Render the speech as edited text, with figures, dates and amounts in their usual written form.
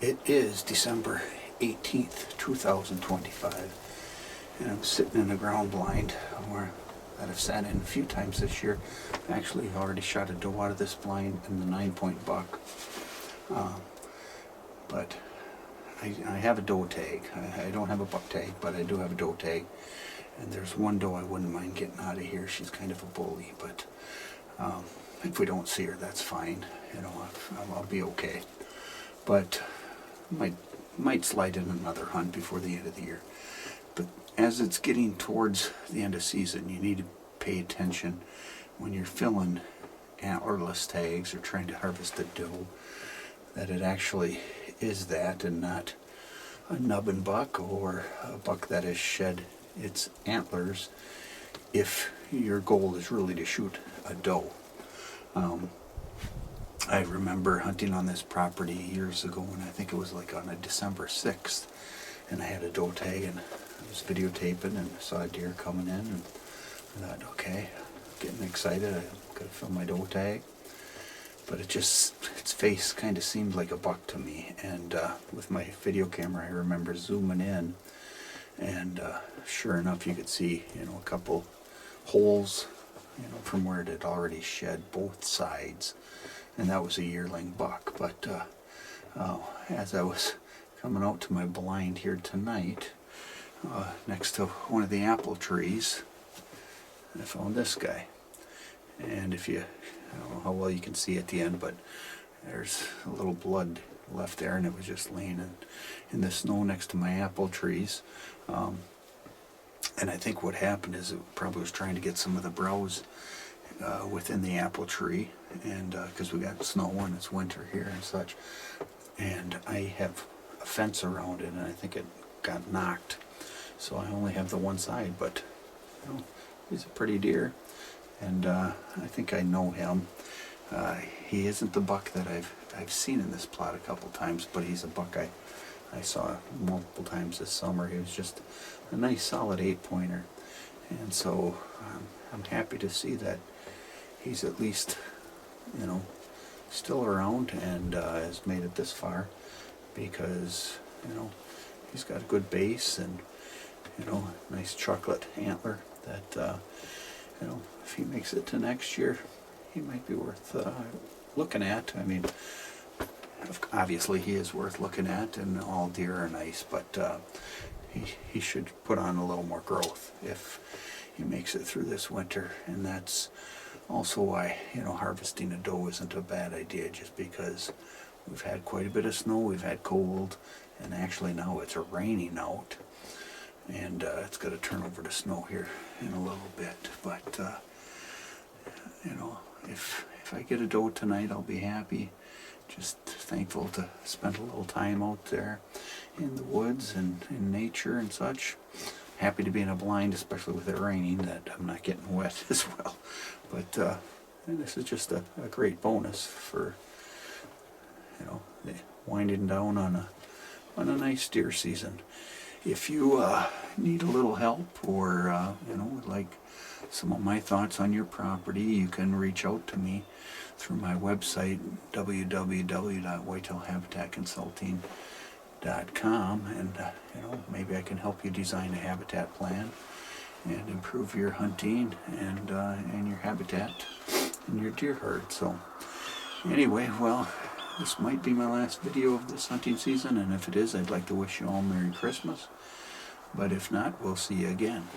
It is December 18th, 2025, and I'm sitting in a ground blind that I've sat in a few times this year. Actually, already shot a doe out of this blind in the 9-point buck. But I have a doe tag. I don't have a buck tag, but I do have a doe tag. And there's one doe I wouldn't mind getting out of here. She's kind of a bully, but if we don't see her, that's fine. You know, I'll be okay. But might slide in another hunt before the end of the year. But as it's getting towards the end of season, you need to pay attention when you're filling antlerless tags or trying to harvest a doe, that it actually is that and not a nubbin buck or a buck that has shed its antlers if your goal is really to shoot a doe. I remember hunting on this property years ago, and I think it was like on a December 6th, and I had a doe tag, and I was videotaping and saw a deer coming in, and I thought, okay, getting excited, I gotta film my doe tag. But its face kind of seemed like a buck to me, and with my video camera I remember zooming in, and sure enough you could see, you know, a couple holes, you know, from where it had already shed both sides, and that was a yearling buck. But as I was coming out to my blind here tonight, next to one of the apple trees, I found this guy. And if you, I don't know how well you can see at the end, but there's a little blood left there, and it was just laying in the snow next to my apple trees. And I think what happened is it probably was trying to get some of the browse within the apple tree, and because we got snow and it's winter here and such, and I have a fence around it, and I think it got knocked, so I only have the one side. But you know, he's a pretty deer, and I think I know him. He isn't the buck that I've seen in this plot a couple times, but he's a buck I saw multiple times this summer. He was just a nice solid 8-pointer, and so I'm happy to see that he's at least, you know, still around and has made it this far, because, you know, he's got a good base and, you know, nice chocolate antler that, you know, if he makes it to next year, he might be worth looking at. I mean, obviously he is worth looking at, and all deer are nice, but he should put on a little more growth if he makes it through this winter. And that's also why, you know, harvesting a doe isn't a bad idea, just because we've had quite a bit of snow, we've had cold, and actually now it's raining out, and it's going to turn over to snow here in a little bit. But you know, if I get a doe tonight, I'll be happy. Just thankful to spend a little time out there in the woods and in nature and such. Happy to be in a blind, especially with it raining, that I'm not getting wet as well. But this is just a great bonus for, you know, winding down on a nice deer season. If you need a little help, or you know, would like some of my thoughts on your property, you can reach out to me through my website, www.whitetailhabitatconsulting.com, and you know, maybe I can help you design a habitat plan and improve your hunting and your habitat and your deer herd. So anyway, well, this might be my last video of this hunting season, and if it is, I'd like to wish you all Merry Christmas. But if not, we'll see you again.